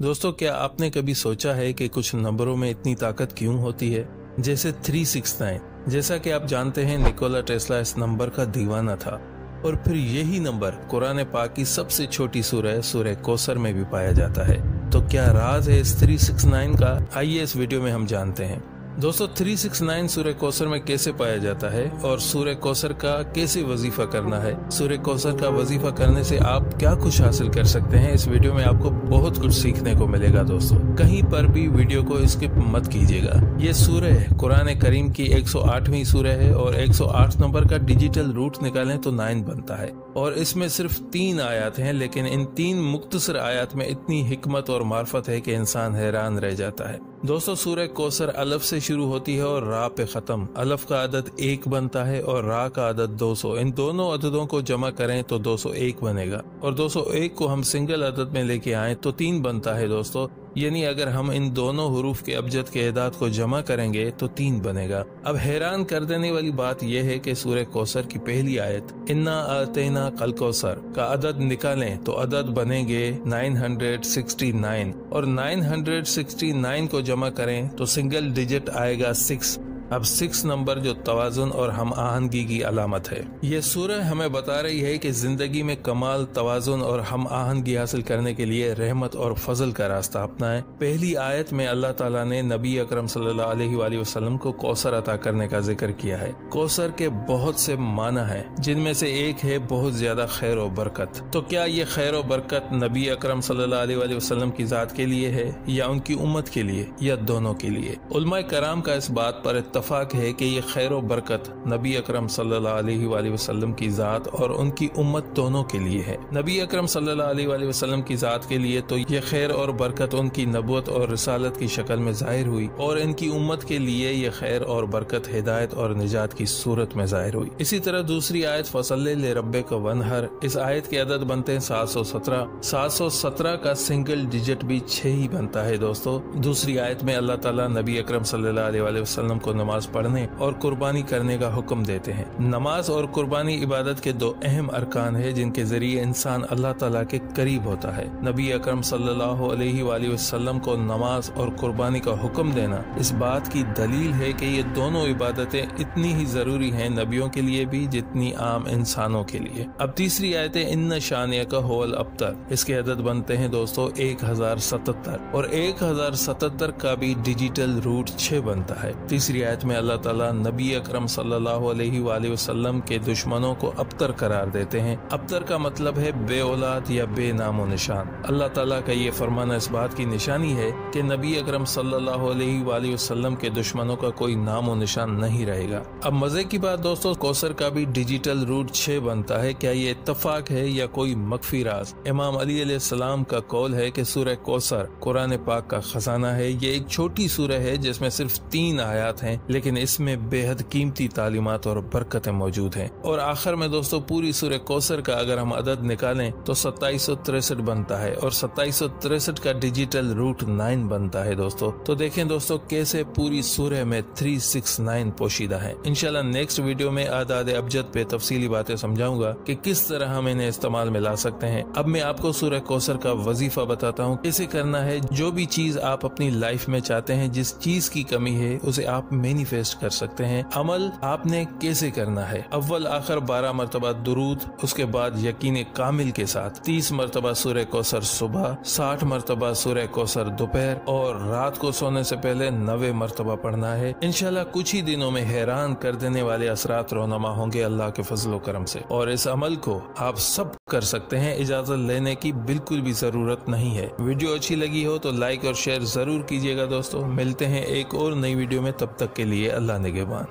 दोस्तों, क्या आपने कभी सोचा है कि कुछ नंबरों में इतनी ताकत क्यों होती है? जैसे 369। जैसा कि आप जानते हैं, निकोला टेस्ला इस नंबर का दीवाना था और फिर यही नंबर कुरान पाक की सबसे छोटी सूरह कौसर में भी पाया जाता है। तो क्या राज है इस 369 का? आइए इस वीडियो में हम जानते हैं। दोस्तों, 369 सूरह कौसर में कैसे पाया जाता है और सूरह कौसर का कैसे वजीफा करना है, सूरह कौसर का वजीफा करने से आप क्या कुछ हासिल कर सकते हैं, इस वीडियो में आपको बहुत कुछ सीखने को मिलेगा। दोस्तों, कहीं पर भी वीडियो को स्किप मत कीजिएगा। ये सूरह कुरान करीम की 108वीं सूरह है और 108 नंबर का डिजिटल रूट निकालें तो 9 बनता है और इसमें सिर्फ 3 आयत हैं, लेकिन इन 3 मुख्तसर आयत में इतनी हिकमत और मार्फत है कि इंसान हैरान रह जाता है। दोस्तों, सूरह कौसर अलफ से शुरू होती है और रा पे खत्म। अलफ का अदद 1 बनता है और रा का अदद 200। इन दोनों अददों को जमा करें तो 201 बनेगा और 201 को हम सिंगल अदद में लेके आए तो 3 बनता है। दोस्तों, यानी अगर हम इन दोनों हुरूफ के अबजद के एदाद को जमा करेंगे तो 3 बनेगा। अब हैरान कर देने वाली बात यह है कि सूरह कौसर की पहली आयत इन्ना आतेना कल कौसर का अदद निकालें तो अदद बनेंगे 969 और 969 को जमा करें तो सिंगल डिजिट आएगा 6। अब 6 नंबर जो तवाजुन और हम आहंगी की अलामत है। ये सूरह हमें बता रही है कि जिंदगी में कमाल, तवाजुन और हम आहंगी हासिल करने के लिए रहमत और फजल का रास्ता अपनाएं। पहली आयत में अल्लाह ताला ने नबी अकरम सल्लल्लाहु अलैहि वसल्लम को कौसर अता करने का जिक्र किया है। कौसर के बहुत से माना है, जिनमें से एक है बहुत ज्यादा खैर और बरकत। तो क्या ये खैर और बरकत नबी अकरम सल्लल्लाहु अलैहि वसल्लम की जात के लिए है या उनकी उम्मत के लिए या दोनों के लिए? उलमाए कराम का इस बात पर इत्तफाक है कि ये खैर और बरकत नबी अकरम सल्लल्लाहु अलैहि वसल्लम की जात और उनकी उम्मत दोनों के लिए है। नबी अकरम सल्लल्लाहु अलैहि वसल्लम की जात के लिए तो ये खैर और बरकत उनकी नबूवत और रिसालत की शक्ल में जाहिर हुई और इनकी उम्मत के लिए ये खैर और बरकत हिदायत और निजात की सूरत में जाहिर हुई। इसी तरह दूसरी आयत फसल्ले ले रब्बिक वनहर, इस आयत के अदद बनते हैं 717। 717 का सिंगल डिजिट भी 6 ही बनता है। दोस्तों, दूसरी आयत में अल्लाह ताला नबी अकरम सल्लल्लाहु अलैहि वसल्लम को नमाज पढ़ने और कुर्बानी करने का हुक्म देते हैं। नमाज और कुर्बानी इबादत के 2 अहम अरकान है जिनके जरिए इंसान अल्लाह ताला के करीब होता है। नबी अकरम सल्लल्लाहु अलैहि वसल्लम को नमाज और कुर्बानी का हुक्म देना इस बात की दलील है कि ये दोनों इबादतें इतनी ही जरूरी हैं नबियों के लिए भी जितनी आम इंसानों के लिए। अब तीसरी आयत है इन्ना शानिया का होल अब्तर, इसके अदद बनते हैं दोस्तों 1077 और 1077 का भी डिजिटल रूट 6 बनता है। तीसरी आयत में अल्लाह ताला नबी अकरम सल्लल्लाहु अलैहि वसल्लम के दुश्मनों को अब्तर करार देते हैं। अब्तर का मतलब है बे औलाद या बे नामो निशान। अल्लाह ताला का ये फरमाना इस बात की निशानी है कि नबी अकरम सल्लल्लाहु अलैहि वसल्लम के दुश्मनों का कोई नामो निशान नहीं रहेगा। अब मजे की बात दोस्तों, कौसर का भी डिजिटल रूट 6 बनता है। क्या ये इत्तफाक है या कोई मख्फी राज? इमाम अली अलैहिस्सलाम का कौल है कि सूरह कौसर कुरान पाक का खजाना है। ये एक छोटी सूरह है जिसमें सिर्फ 3 आयत हैं, लेकिन इसमें बेहद कीमती तालीमात और बरकतें मौजूद हैं। और आखिर में दोस्तों, पूरी सूरह कौसर का अगर हम अदद निकालें तो 2763 बनता है और 2763 का डिजिटल रूट 9 बनता है। दोस्तों, तो देखें दोस्तों कैसे पूरी सूरह में 369 पोशीदा है। इंशाल्लाह नेक्स्ट वीडियो में आदाद अबजद पे तफसीली बातें समझाऊंगा कि किस तरह हम इन्हें इस्तेमाल में ला सकते हैं। अब मैं आपको सूरह कौसर का वजीफा बताता हूँ कैसे करना है। जो भी चीज आप अपनी लाइफ में चाहते हैं, जिस चीज की कमी है, उसे आप मैनिफेस्ट कर सकते हैं। अमल आपने कैसे करना है? अव्वल आखिर 12 मरतबा दुरूद, उसके बाद यकीन कामिल के साथ 30 मरतबा सूरह कौसर सुबह, 60 मरतबा सूरह कौसर दोपहर और रात को सोने से पहले 90 मरतबा पढ़ना है। इंशाल्लाह कुछ ही दिनों में हैरान कर देने वाले असरात रोनमा होंगे अल्लाह के फजल करम से और इस अमल को आप सब कर सकते हैं। इजाजत लेने की बिल्कुल भी जरूरत नहीं है। वीडियो अच्छी लगी हो तो लाइक और शेयर जरूर कीजिएगा। दोस्तों, मिलते हैं एक और नई वीडियो में, तब तक के लिए अल्लाह निगहबान।